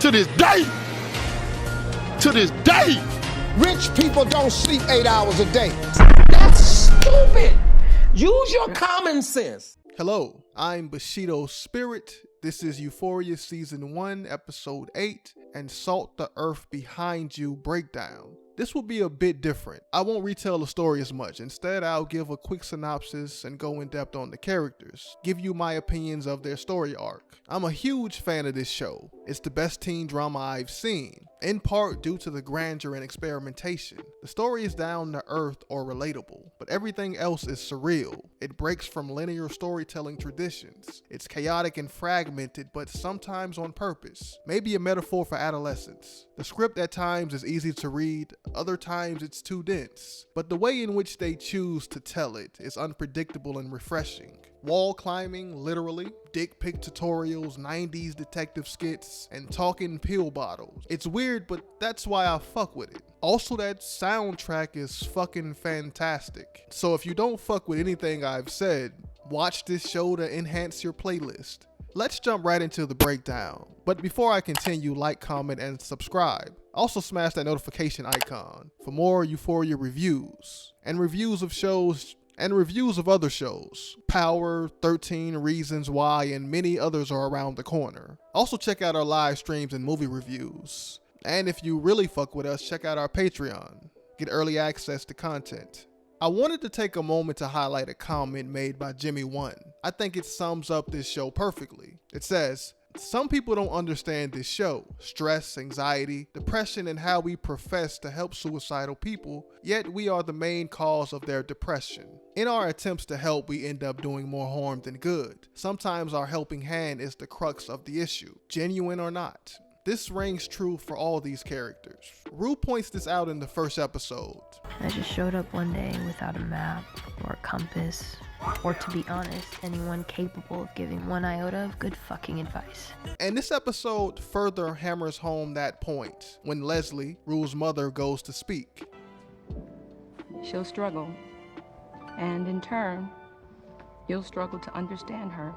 To this day. To this day. Rich people don't sleep 8 hours a day. That's stupid. Use your common sense. Hello, I'm Bushido Spirit. This is Euphoria Season 1, Episode 8, and Salt the Earth Behind You Breakdown. This will be a bit different. I won't retell the story as much. Instead, I'll give a quick synopsis and go in depth on the characters, give you my opinions of their story arc. I'm a huge fan of this show. It's the best teen drama I've seen, in part due to the grandeur and experimentation. The story is down to earth or relatable, but everything else is surreal. It breaks from linear storytelling traditions. It's chaotic and fragmented, but sometimes on purpose. Maybe a metaphor for adolescence. The script at times is easy to read, other times it's too dense, but the way in which they choose to tell it is unpredictable and refreshing. Wall climbing, literally, dick pic tutorials, 90s detective skits, and talking pill bottles. It's weird, but that's why I fuck with it. Also, that soundtrack is fucking fantastic. So if you don't fuck with anything I've said, watch this show to enhance your playlist. Let's jump right into the breakdown. But before I continue, like, comment, and subscribe. Also smash that notification icon for more Euphoria reviews and reviews of shows and reviews of other shows. Power, 13 Reasons Why, and many others are around the corner. Also check out our live streams and movie reviews. And if you really fuck with us, check out our Patreon. Get early access to content. I wanted to take a moment to highlight a comment made by Jimmy One. I think it sums up this show perfectly. It says, "Some people don't understand this show, stress, anxiety, depression, and how we profess to help suicidal people, yet we are the main cause of their depression. In our attempts to help, we end up doing more harm than good. Sometimes our helping hand is the crux of the issue, genuine or not." This rings true for all these characters. Rue points this out in the first episode. I just showed up one day without a map or a compass, or to be honest, anyone capable of giving one iota of good fucking advice. And this episode further hammers home that point when Leslie, Rue's mother, goes to speak. She'll struggle, and in turn, you'll struggle to understand her.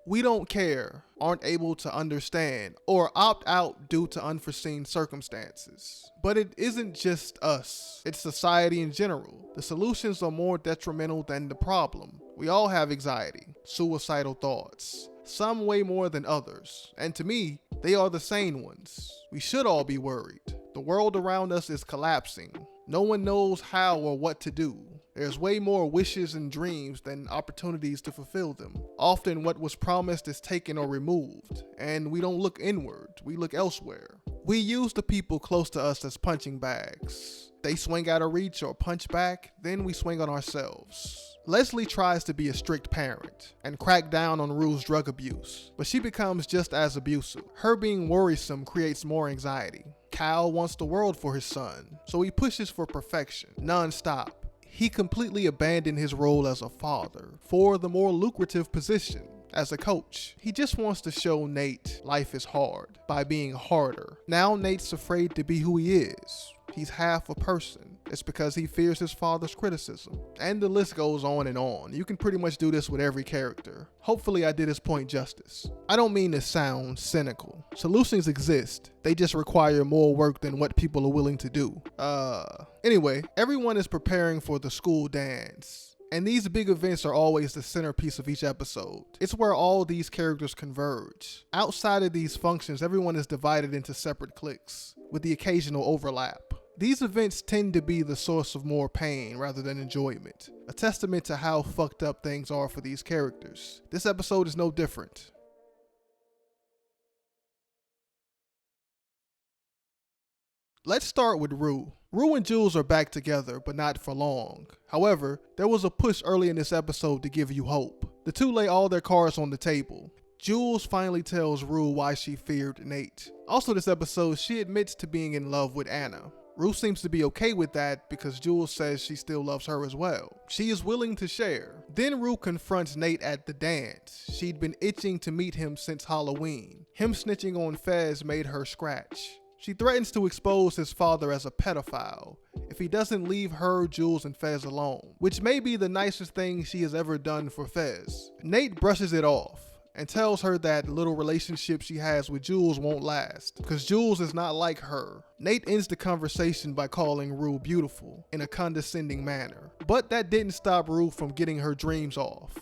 We don't care, aren't able to understand, or opt out due to unforeseen circumstances. But it isn't just us, it's society in general. The solutions are more detrimental than the problem. We all have anxiety, suicidal thoughts, some way more than others. And to me, they are the sane ones. We should all be worried. The world around us is collapsing. No one knows how or what to do. There's way more wishes and dreams than opportunities to fulfill them. Often what was promised is taken or removed, and we don't look inward, we look elsewhere. We use the people close to us as punching bags. They swing out of reach or punch back, then we swing on ourselves. Leslie tries to be a strict parent and crack down on Rue's drug abuse, but she becomes just as abusive. Her being worrisome creates more anxiety. Cal wants the world for his son, so he pushes for perfection, non-stop. He completely abandoned his role as a father for the more lucrative position as a coach. He just wants to show Nate life is hard by being harder. Now Nate's afraid to be who he is. He's half a person. It's because he fears his father's criticism. And the list goes on and on. You can pretty much do this with every character. Hopefully I did his point justice. I don't mean to sound cynical. Solutions exist. They just require more work than what people are willing to do. Anyway, everyone is preparing for the school dance. And these big events are always the centerpiece of each episode. It's where all these characters converge. Outside of these functions, everyone is divided into separate cliques, with the occasional overlap. These events tend to be the source of more pain rather than enjoyment, a testament to how fucked up things are for these characters. This episode is no different. Let's start with Rue. Rue and Jules are back together, but not for long. However, there was a push early in this episode to give you hope. The two lay all their cards on the table. Jules finally tells Rue why she feared Nate. Also this episode, she admits to being in love with Anna. Rue seems to be okay with that because Jules says she still loves her as well. She is willing to share. Then Rue confronts Nate at the dance. She'd been itching to meet him since Halloween. Him snitching on Fez made her scratch. She threatens to expose his father as a pedophile if he doesn't leave her, Jules, and Fez alone, which may be the nicest thing she has ever done for Fez. Nate brushes it off. and tells her that little relationship she has with Jules won't last, because Jules is not like her. Nate ends the conversation by calling Rue beautiful in a condescending manner. But that didn't stop Rue from getting her dreams off.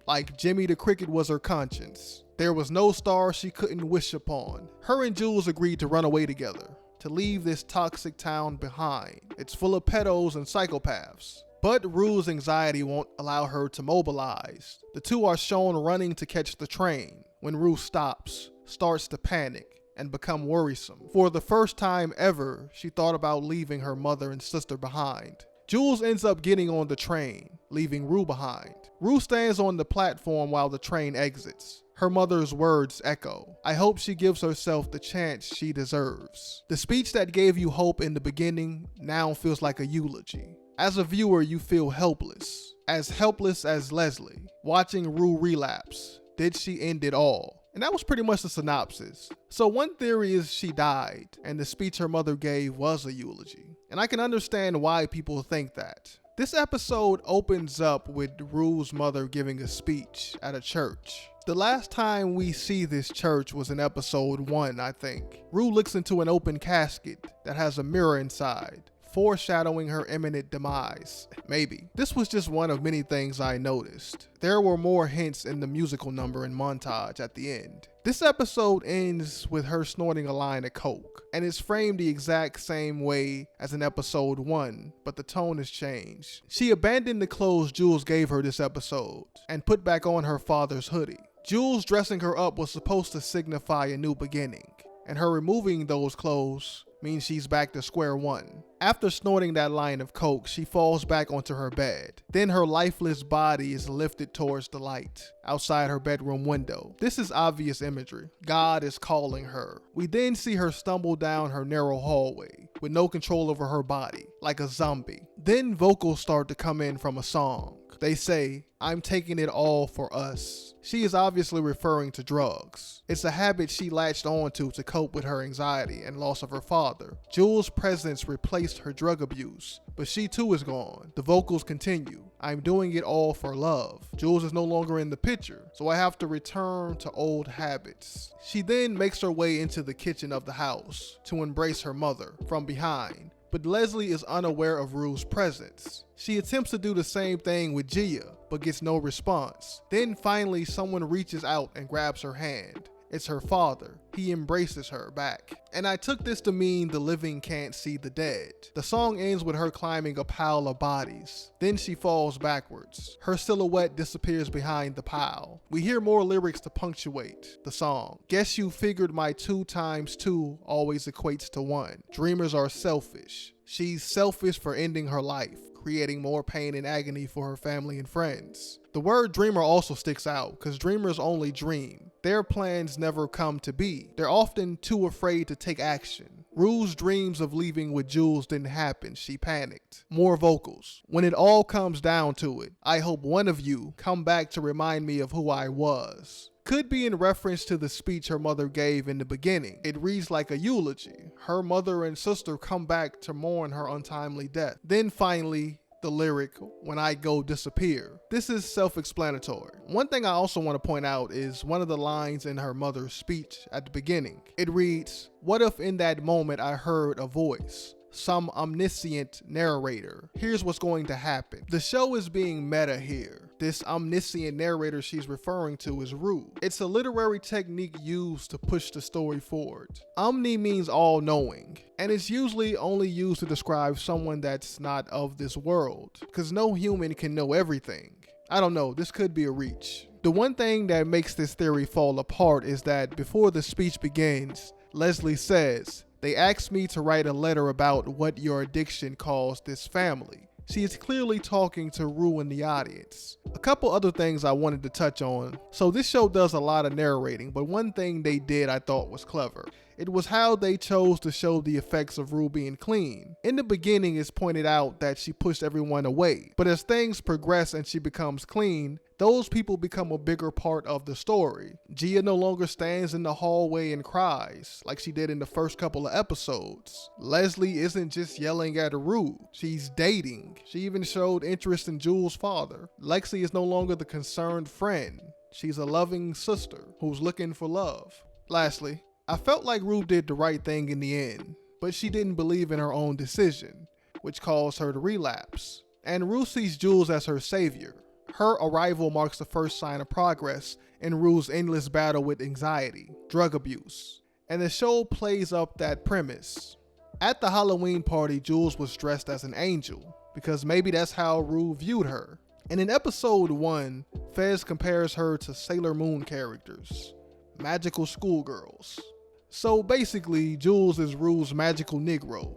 Like Jimmy the Cricket was her conscience. There was no star she couldn't wish upon. Her and Jules agreed to run away together, to leave this toxic town behind. It's full of pedos and psychopaths. But Rue's anxiety won't allow her to mobilize. The two are shown running to catch the train, when Rue stops, starts to panic, and become worrisome. For the first time ever, she thought about leaving her mother and sister behind. Jules ends up getting on the train, leaving Rue behind. Rue stands on the platform while the train exits. Her mother's words echo. I hope she gives herself the chance she deserves. The speech that gave you hope in the beginning now feels like a eulogy. As a viewer, you feel helpless as Leslie, watching Rue relapse. Did she end it all? And that was pretty much the synopsis. So one theory is she died, and the speech her mother gave was a eulogy. And I can understand why people think that. This episode opens up with Rue's mother giving a speech at a church. The last time we see this church was in episode 1, I think. Rue looks into an open casket that has a mirror inside, foreshadowing her imminent demise. Maybe. This was just one of many things I noticed. There were more hints in the musical number and montage at the end. This episode ends with her snorting a line of coke, and it's framed the exact same way as in episode 1, but the tone has changed. She abandoned the clothes Jules gave her this episode, and put back on her father's hoodie. Jules dressing her up was supposed to signify a new beginning, and her removing those clothes means she's back to square one. After snorting that line of coke, she falls back onto her bed. Then her lifeless body is lifted towards the light outside her bedroom window. This is obvious imagery. God is calling her. We then see her stumble down her narrow hallway with no control over her body, like a zombie. Then vocals start to come in from a song. They say, "I'm taking it all for us." She is obviously referring to drugs. It's a habit she latched onto to cope with her anxiety and loss of her father. Jules' presence replaced her drug abuse, but she too is gone. The vocals continue. "I'm doing it all for love." Jules is no longer in the picture, so I have to return to old habits. She then makes her way into the kitchen of the house to embrace her mother from behind. But Leslie is unaware of Rue's presence. She attempts to do the same thing with Gia, but gets no response. Then finally someone reaches out and grabs her hand. It's her father. He embraces her back. And I took this to mean the living can't see the dead. The song ends with her climbing a pile of bodies. Then she falls backwards. Her silhouette disappears behind the pile. We hear more lyrics to punctuate the song. "Guess you figured my 2 times 2 always equates to 1. Dreamers are selfish." She's selfish for ending her life, creating more pain and agony for her family and friends. The word dreamer also sticks out because dreamers only dream. Their plans never come to be. They're often too afraid to take action. Rue's dreams of leaving with Jules didn't happen. She panicked. More vocals. "When it all comes down to it, I hope one of you come back to remind me of who I was." Could be in reference to the speech her mother gave in the beginning. It reads like a eulogy. Her mother and sister come back to mourn her untimely death. Then finally, the lyric, "When I go disappear." This is self-explanatory. One thing I also want to point out is one of the lines in her mother's speech at the beginning. It reads, "What if in that moment I heard a voice? Some omniscient narrator. Here's what's going to happen." The show is being meta here. This omniscient narrator she's referring to is Rue. It's a literary technique used to push the story forward. Omni means all-knowing, and it's usually only used to describe someone that's not of this world, because no human can know everything. I don't know, this could be a reach. The one thing that makes this theory fall apart is that before the speech begins, Leslie says, "They asked me to write a letter about what your addiction caused this family." She is clearly talking to Rue in the audience. A couple other things I wanted to touch on. So this show does a lot of narrating, but one thing they did I thought was clever. It was how they chose to show the effects of Rue being clean. In the beginning, it's pointed out that she pushed everyone away, but as things progress and she becomes clean, those people become a bigger part of the story. Gia no longer stands in the hallway and cries like she did in the first couple of episodes. Leslie isn't just yelling at Rue, she's dating. She even showed interest in Jules' father. Lexi is no longer the concerned friend. She's a loving sister who's looking for love. Lastly, I felt like Rue did the right thing in the end, but she didn't believe in her own decision, which caused her to relapse. And Rue sees Jules as her savior. Her arrival marks the first sign of progress in Rue's endless battle with anxiety, drug abuse, and the show plays up that premise. At the Halloween party, Jules was dressed as an angel, because maybe that's how Rue viewed her. And in episode 1, Fez compares her to Sailor Moon characters, magical schoolgirls. So basically, Jules is Rue's magical Negro.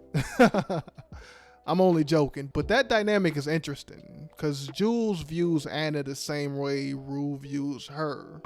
I'm only joking, but that dynamic is interesting, because Jules views Anna the same way Rue views her.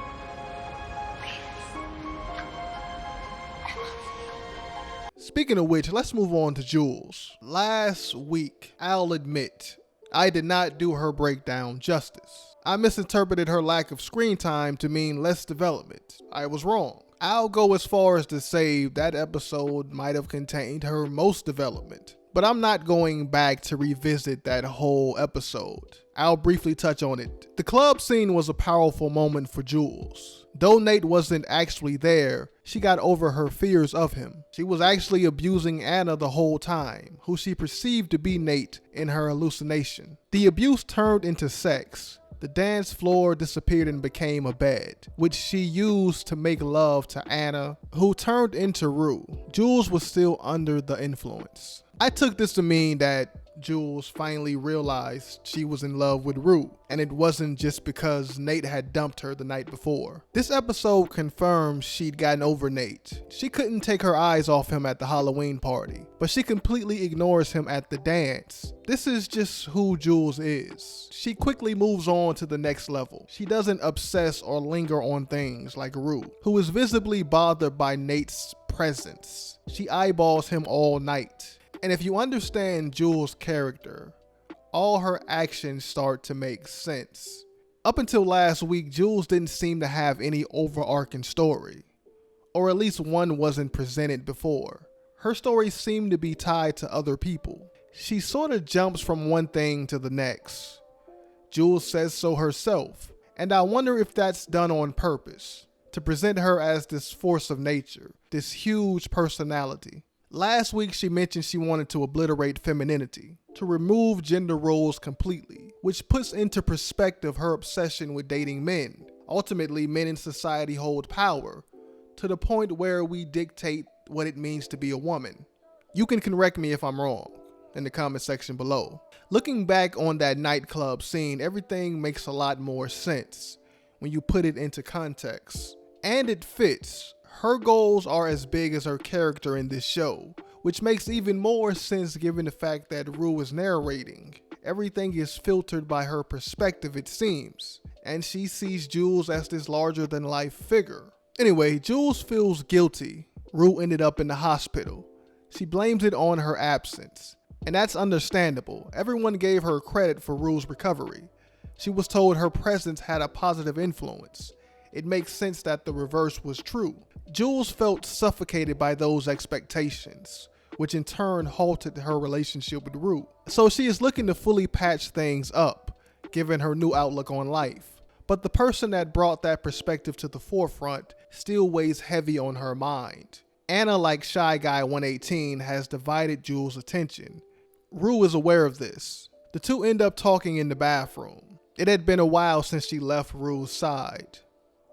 Speaking of which, let's move on to Jules. Last week, I'll admit, I did not do her breakdown justice. I misinterpreted her lack of screen time to mean less development. I was wrong. I'll go as far as to say that episode might have contained her most development. But I'm not going back to revisit that whole episode. I'll briefly touch on it. The club scene was a powerful moment for Jules. Though Nate wasn't actually there, she got over her fears of him. She was actually abusing Anna the whole time, who she perceived to be Nate in her hallucination. The abuse turned into sex. The dance floor disappeared and became a bed, which she used to make love to Anna, who turned into Rue. Jules was still under the influence. I took this to mean that Jules finally realized she was in love with Rue, and it wasn't just because Nate had dumped her the night before. This episode confirms she'd gotten over Nate. She couldn't take her eyes off him at the Halloween party, but she completely ignores him at the dance. This is just who Jules is. She quickly moves on to the next level. She doesn't obsess or linger on things like Rue, who is visibly bothered by Nate's presence. She eyeballs him all night. And if you understand Jules' character, all her actions start to make sense. Up until last week, Jules didn't seem to have any overarching story, or at least one wasn't presented before. Her story seemed to be tied to other people. She sort of jumps from one thing to the next. Jules says so herself, and I wonder if that's done on purpose, to present her as this force of nature, this huge personality. Last week, she mentioned she wanted to obliterate femininity, to remove gender roles completely, which puts into perspective her obsession with dating men. Ultimately, men in society hold power, to the point where we dictate what it means to be a woman. You can correct me if I'm wrong in the comment section below. Looking back on that nightclub scene, everything makes a lot more sense when you put it into context. And it fits. Her goals are as big as her character in this show, which makes even more sense given the fact that Rue is narrating. Everything is filtered by her perspective, it seems, and she sees Jules as this larger than life figure. Anyway, Jules feels guilty. Rue ended up in the hospital. She blames it on her absence, and that's understandable. Everyone gave her credit for Rue's recovery. She was told her presence had a positive influence. It makes sense that the reverse was true. Jules felt suffocated by those expectations, which in turn halted her relationship with Rue. So she is looking to fully patch things up, given her new outlook on life. But the person that brought that perspective to the forefront still weighs heavy on her mind. Anna, like Shy Guy 118, has divided Jules' attention. Rue is aware of this. The two end up talking in the bathroom. It had been a while since she left Rue's side.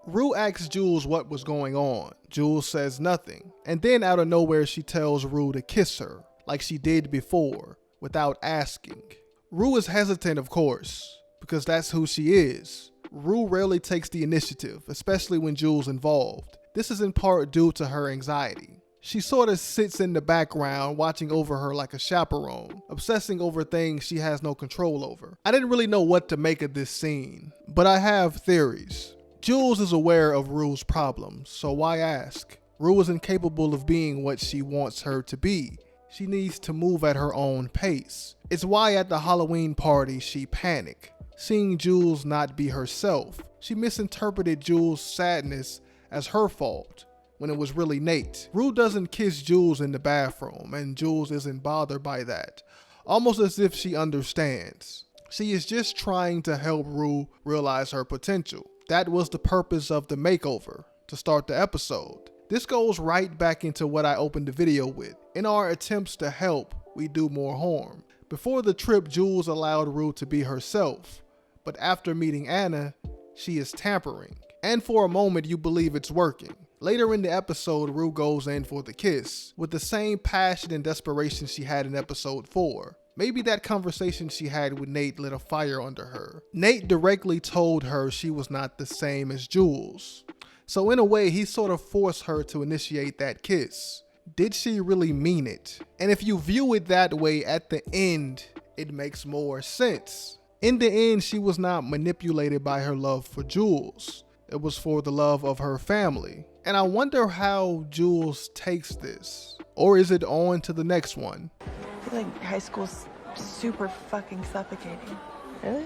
Rue asks Jules what was going on. Jules says nothing, and then out of nowhere she tells Rue to kiss her, like she did before, without asking. Rue is hesitant, of course, because that's who she is. Rue rarely takes the initiative, especially when Jules involved. This is in part due to her anxiety. She sort of sits in the background, watching over her like a chaperone, obsessing over things she has no control over. I didn't really know what to make of this scene, but I have theories. Jules is aware of Rue's problems, so why ask? Rue is incapable of being what she wants her to be. She needs to move at her own pace. It's why at the Halloween party she panicked. seeing Jules not be herself. She misinterpreted Jules' sadness as her fault, when it was really Nate. Rue doesn't kiss Jules in the bathroom, and Jules isn't bothered by that, almost as if she understands. She is just trying to help Rue realize her potential. That was the purpose of the makeover, to start the episode. This goes right back into what I opened the video with. In our attempts to help, we do more harm. Before the trip, Jules allowed Rue to be herself, but after meeting Anna, she is tampering. And for a moment, you believe it's working. Later in the episode, Rue goes in for the kiss, with the same passion and desperation she had in episode 4. Maybe that conversation she had with Nate lit a fire under her. Nate directly told her she was not the same as Jules. So in a way, he sort of forced her to initiate that kiss. Did she really mean it? And if you view it that way, at the end, it makes more sense. In the end, she was not manipulated by her love for Jules. It was for the love of her family. And I wonder how Jules takes this. Or is it on to the next one? I feel like high school's super fucking suffocating. Really?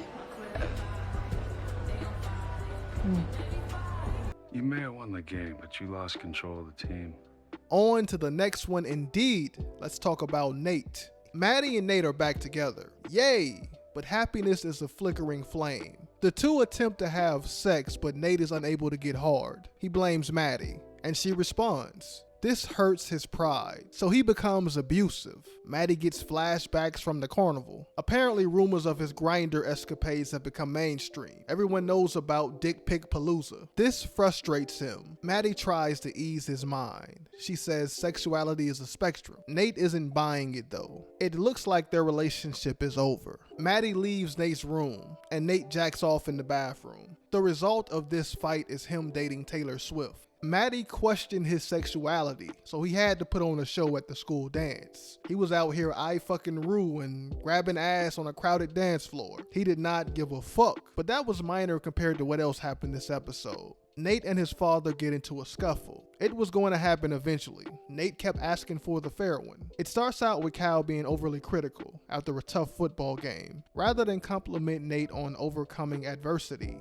You may have won the game, but you lost control of the team. On to the next one indeed. Let's talk about Nate. Maddie and Nate are back together. Yay! But happiness is a flickering flame. The two attempt to have sex, but Nate is unable to get hard. He blames Maddie, and she responds. This hurts his pride, so he becomes abusive. Maddie gets flashbacks from the carnival. Apparently, rumors of his grinder escapades have become mainstream. Everyone knows about Dick Pic Palooza. This frustrates him. Maddie tries to ease his mind. She says sexuality is a spectrum. Nate isn't buying it though. It looks like their relationship is over. Maddie leaves Nate's room, and Nate jacks off in the bathroom. The result of this fight is him dating Taylor Swift. Maddie questioned his sexuality, so he had to put on a show at the school dance. He was out here fucking Rue and grabbing ass on a crowded dance floor. He did not give a fuck, but that was minor compared to what else happened this episode. Nate and his father get into a scuffle. It was going to happen eventually. Nate kept asking for the fair one. It starts out with Cal being overly critical after a tough football game. Rather than compliment Nate on overcoming adversity,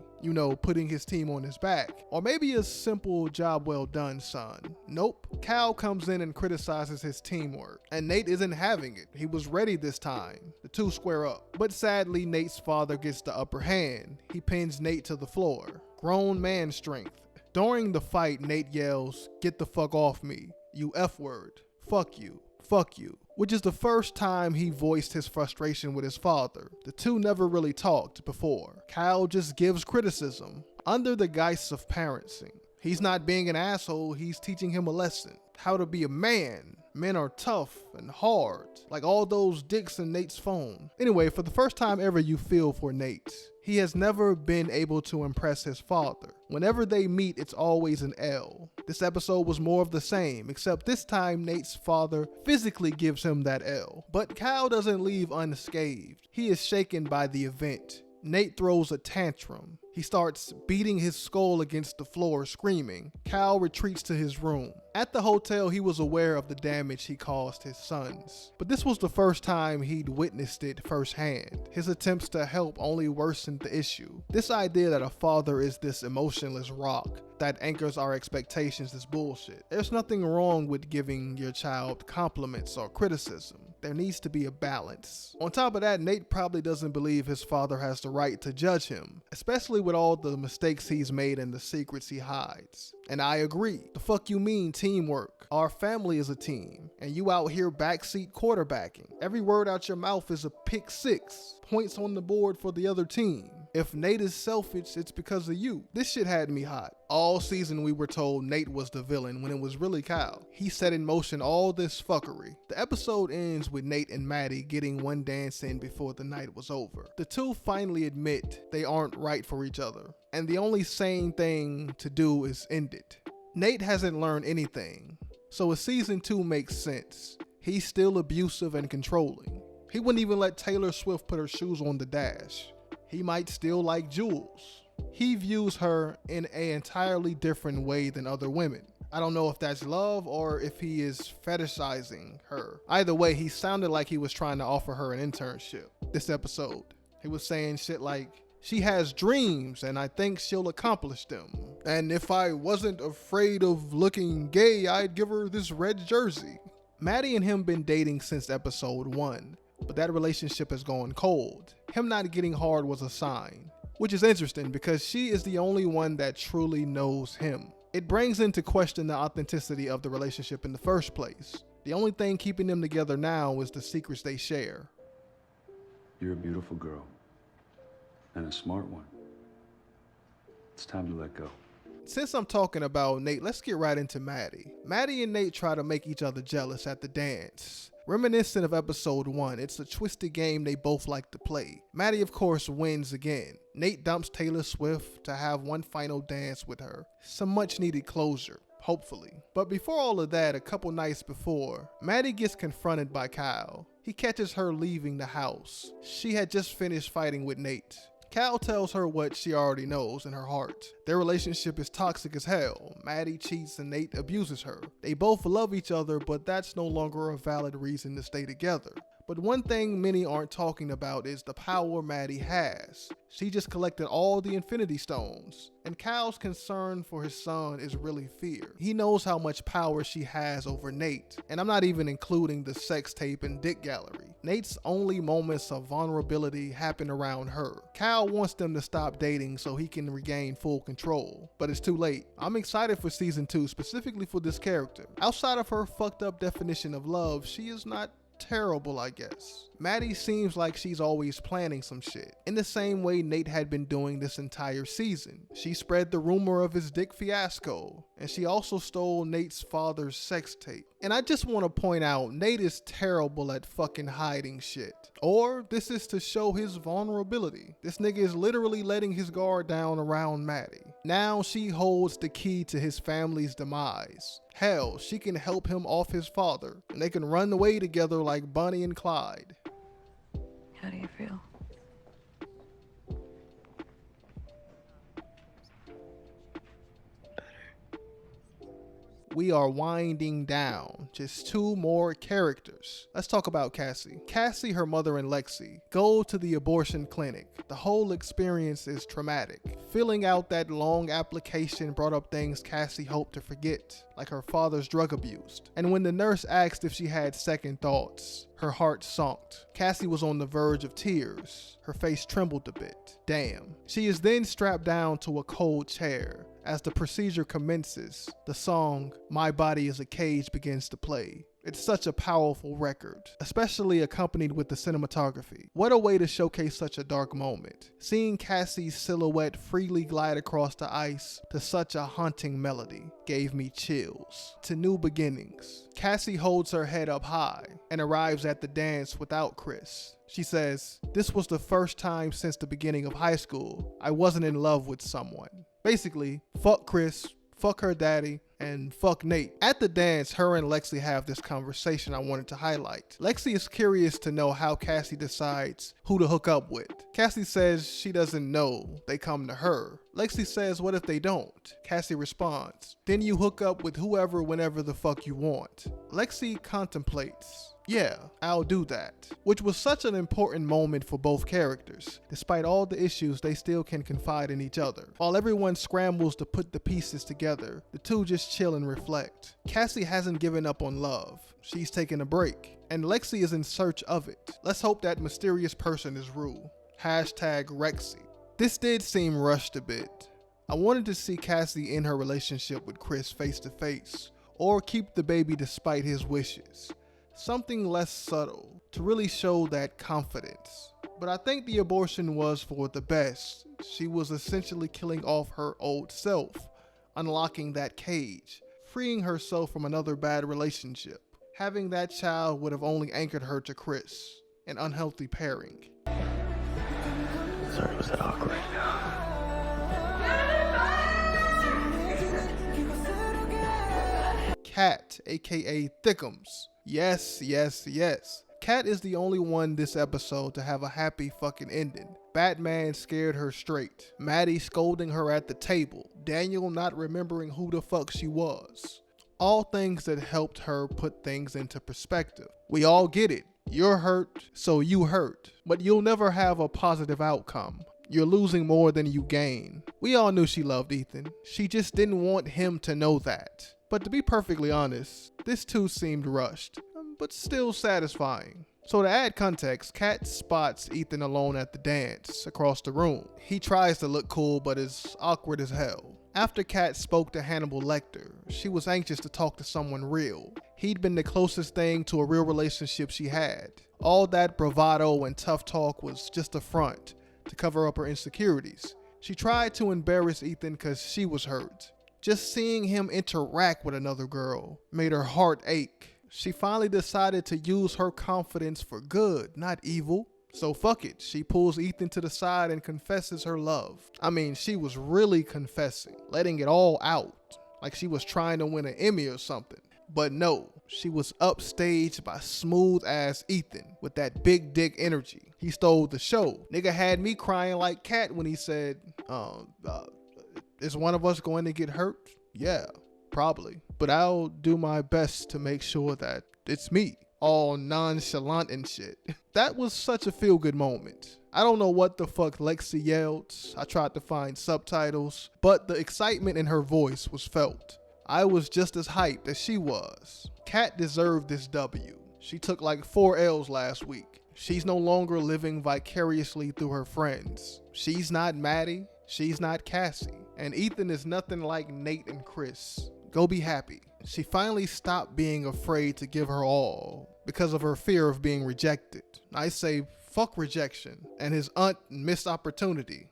putting his team on his back, or maybe a simple job well done, son. Nope. Cal comes in and criticizes his teamwork, and Nate isn't having it. He was ready this time. The two square up. But sadly, Nate's father gets the upper hand. He pins Nate to the floor. Grown man strength. During the fight, Nate yells, "Get the fuck off me, you F word. Fuck you. Fuck you." Which is the first time he voiced his frustration with his father. The two never really talked before. Kyle just gives criticism under the guise of parenting. He's not being an asshole, he's teaching him a lesson. How to be a man. Men are tough and hard, like all those dicks in Nate's phone. Anyway, for the first time ever, you feel for Nate. He has never been able to impress his father. Whenever they meet, it's always an L. This episode was more of the same, except this time Nate's father physically gives him that L. But Kyle doesn't leave unscathed. He is shaken by the event. Nate throws a tantrum. He starts beating his skull against the floor, screaming. Cal retreats to his room. At the hotel, he was aware of the damage he caused his sons. But this was the first time he'd witnessed it firsthand. His attempts to help only worsened the issue. This idea that a father is this emotionless rock that anchors our expectations is bullshit. There's nothing wrong with giving your child compliments or criticism. There needs to be a balance. On top of that, Nate probably doesn't believe his father has the right to judge him, especially with all the mistakes he's made and the secrets he hides. And I agree. The fuck you mean teamwork? Our family is a team, and you out here backseat quarterbacking. Every word out your mouth is a pick six. Points on the board for the other team. If Nate is selfish, it's because of you. This shit had me hot. All season we were told Nate was the villain when it was really Kyle. He set in motion all this fuckery. The episode ends with Nate and Maddie getting one dance in before the night was over. The two finally admit they aren't right for each other, and the only sane thing to do is end it. Nate hasn't learned anything, so a season 2 makes sense. He's still abusive and controlling. He wouldn't even let Taylor Swift put her shoes on the dash. He might still like Jules. He views her in an entirely different way than other women. I don't know if that's love or if he is fetishizing her. Either way, he sounded like he was trying to offer her an internship this episode. He was saying shit like, She has dreams and I think she'll accomplish them. And if I wasn't afraid of looking gay, I'd give her this red jersey. Maddie and him been dating since episode 1, but that relationship has gone cold. Him not getting hard was a sign, which is interesting because she is the only one that truly knows him. It brings into question the authenticity of the relationship in the first place. The only thing keeping them together now is the secrets they share. You're a beautiful girl. And a smart one. It's time to let go. Since I'm talking about Nate, let's get right into Maddie. Maddie and Nate try to make each other jealous at the dance. Reminiscent of episode 1, it's a twisted game they both like to play. Maddie, of course, wins again. Nate dumps Taylor Swift to have one final dance with her. Some much needed closure, hopefully. But before all of that, a couple nights before, Maddie gets confronted by Kyle. He catches her leaving the house. She had just finished fighting with Nate. Cal tells her what she already knows in her heart. Their relationship is toxic as hell. Maddie cheats and Nate abuses her. They both love each other, but that's no longer a valid reason to stay together. But one thing many aren't talking about is the power Maddie has. She just collected all the Infinity Stones, and Cal's concern for his son is really fear. He knows how much power she has over Nate, and I'm not even including the sex tape and dick gallery. Nate's only moments of vulnerability happen around her. Cal wants them to stop dating so he can regain full control, but it's too late. I'm excited for season 2, specifically for this character. Outside of her fucked up definition of love, she is not terrible, I guess. Maddie seems like she's always planning some shit, in the same way Nate had been doing this entire season. She spread the rumor of his dick fiasco, and she also stole Nate's father's sex tape. And I just want to point out, Nate is terrible at fucking hiding shit. Or this is to show his vulnerability. This nigga is literally letting his guard down around Maddie. Now she holds the key to his family's demise. Hell, she can help him off his father, and they can run away together like Bonnie and Clyde. How do you feel? We are winding down. Just 2 more characters. Let's talk about Cassie. Cassie, her mother, and Lexi go to the abortion clinic. The whole experience is traumatic. Filling out that long application brought up things Cassie hoped to forget, like her father's drug abuse. And when the nurse asked if she had second thoughts, her heart sunk. Cassie was on the verge of tears. Her face trembled a bit. Damn. She is then strapped down to a cold chair. As the procedure commences, the song "My Body is a Cage" begins to play. It's such a powerful record, especially accompanied with the cinematography. What a way to showcase such a dark moment. Seeing Cassie's silhouette freely glide across the ice to such a haunting melody gave me chills. To new beginnings. Cassie holds her head up high and arrives at the dance without Chris. She says, "This was the first time since the beginning of high school I wasn't in love with someone." Basically, fuck Chris, fuck her daddy, and fuck Nate. At the dance, her and Lexi have this conversation I wanted to highlight. Lexi is curious to know how Cassie decides who to hook up with. Cassie says she doesn't know, they come to her. Lexi says, what if they don't? Cassie responds, then you hook up with whoever whenever the fuck you want. Lexi contemplates, yeah, I'll do that. Which was such an important moment for both characters. Despite all the issues, they still can confide in each other. While everyone scrambles to put the pieces together, the two just chill and reflect. Cassie hasn't given up on love. She's taking a break. And Lexi is in search of it. Let's hope that mysterious person is Rue. #Rexy. This did seem rushed a bit. I wanted to see Cassie in her relationship with Chris face to face, or keep the baby despite his wishes. Something less subtle to really show that confidence. But I think the abortion was for the best. She was essentially killing off her old self, unlocking that cage, freeing herself from another bad relationship. Having that child would have only anchored her to Chris, an unhealthy pairing. Sorry, was that awkward? Kat, aka Thickums. Yes, yes, yes. Kat is the only one this episode to have a happy fucking ending. Batman scared her straight. Maddie scolding her at the table. Daniel not remembering who the fuck she was. All things that helped her put things into perspective. We all get it. You're hurt, so you hurt. But you'll never have a positive outcome. You're losing more than you gain. We all knew she loved Ethan. She just didn't want him to know that. But to be perfectly honest, this too seemed rushed, but still satisfying. So to add context, Kat spots Ethan alone at the dance across the room. He tries to look cool, but is awkward as hell. After Kat spoke to Hannibal Lecter, she was anxious to talk to someone real. He'd been the closest thing to a real relationship she had. All that bravado and tough talk was just a front to cover up her insecurities. She tried to embarrass Ethan because she was hurt. Just seeing him interact with another girl made her heart ache. She finally decided to use her confidence for good, not evil. So fuck it, she pulls Ethan to the side and confesses her love. I mean, she was really confessing, letting it all out, like she was trying to win an Emmy or something. But no, she was upstaged by smooth ass Ethan with that big dick energy. He stole the show. Nigga had me crying like Kat when he said, is one of us going to get hurt? Yeah, probably. But I'll do my best to make sure that it's me. All nonchalant and shit. That was such a feel-good moment. I don't know what the fuck Lexi yelled. I tried to find subtitles, but the excitement in her voice was felt. I was just as hyped as she was. Kat deserved this W. She took like 4 L's last week. She's no longer living vicariously through her friends. She's not Maddie. She's not Cassie. And Ethan is nothing like Nate and Chris. Go be happy. She finally stopped being afraid to give her all because of her fear of being rejected. I say fuck rejection and his missed opportunity.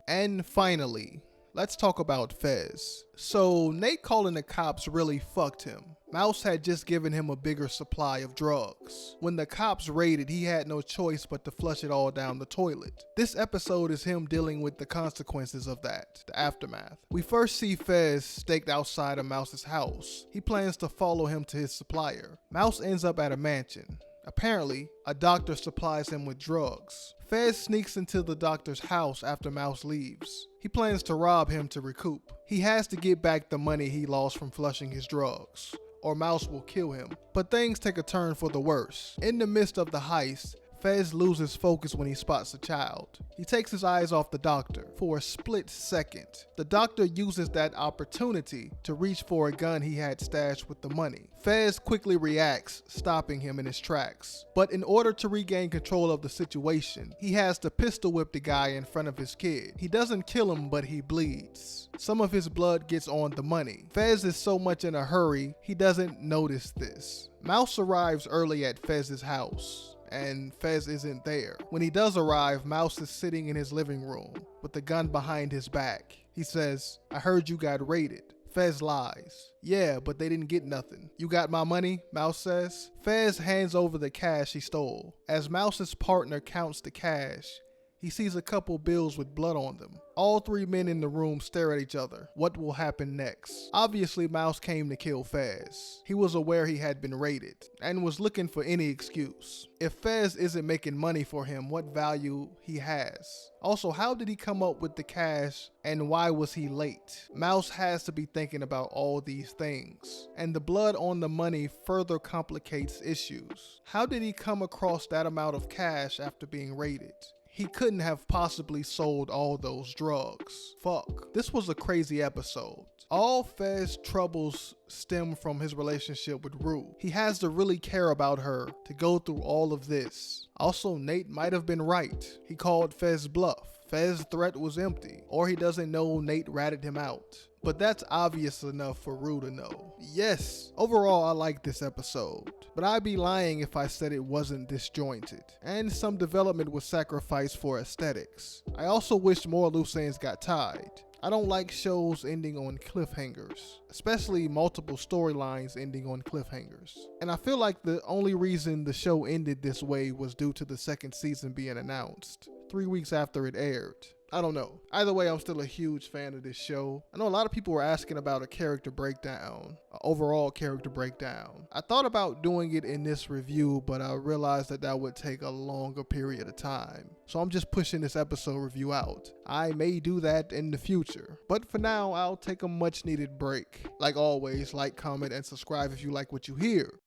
And finally, let's talk about Fez. So Nate calling the cops really fucked him. Mouse had just given him a bigger supply of drugs. When the cops raided, he had no choice but to flush it all down the toilet. This episode is him dealing with the consequences of that, the aftermath. We first see Fez staked outside of Mouse's house. He plans to follow him to his supplier. Mouse ends up at a mansion. Apparently, a doctor supplies him with drugs. Fez sneaks into the doctor's house after Mouse leaves. He plans to rob him to recoup. He has to get back the money he lost from flushing his drugs, or Mouse will kill him. But things take a turn for the worse. In the midst of the heist, Fez loses focus when he spots a child. He takes his eyes off the doctor for a split second. The doctor uses that opportunity to reach for a gun he had stashed with the money. Fez quickly reacts, stopping him in his tracks. But in order to regain control of the situation, he has to pistol whip the guy in front of his kid. He doesn't kill him, but he bleeds. Some of his blood gets on the money. Fez is so much in a hurry, he doesn't notice this. Mouse arrives early at Fez's house, and Fez isn't there. When he does arrive, Mouse is sitting in his living room with the gun behind his back. He says, "I heard you got raided." Fez lies. "Yeah, but they didn't get nothing." "You got my money?" Mouse says. Fez hands over the cash he stole. As Mouse's partner counts the cash, he sees a couple bills with blood on them. All 3 men in the room stare at each other. What will happen next? Obviously, Mouse came to kill Fez. He was aware he had been raided and was looking for any excuse. If Fez isn't making money for him, what value he has? Also, how did he come up with the cash and why was he late? Mouse has to be thinking about all these things. And the blood on the money further complicates issues. How did he come across that amount of cash after being raided? He couldn't have possibly sold all those drugs. Fuck. This was a crazy episode. All Fez's troubles stem from his relationship with Rue. He has to really care about her to go through all of this. Also, Nate might have been right. He called Fez bluff. Fez's threat was empty, or he doesn't know Nate ratted him out. But that's obvious enough for Rue to know. Yes, overall I like this episode, but I'd be lying if I said it wasn't disjointed, and some development was sacrificed for aesthetics. I also wish more loose ends got tied. I don't like shows ending on cliffhangers, especially multiple storylines ending on cliffhangers. And I feel like the only reason the show ended this way was due to the second season being announced 3 weeks after it aired. I don't know. Either way, I'm still a huge fan of this show. I know a lot of people were asking about a character breakdown, an overall character breakdown. I thought about doing it in this review, but I realized that that would take a longer period of time. So I'm just pushing this episode review out. I may do that in the future, but for now, I'll take a much needed break. Like always, like, comment, and subscribe if you like what you hear.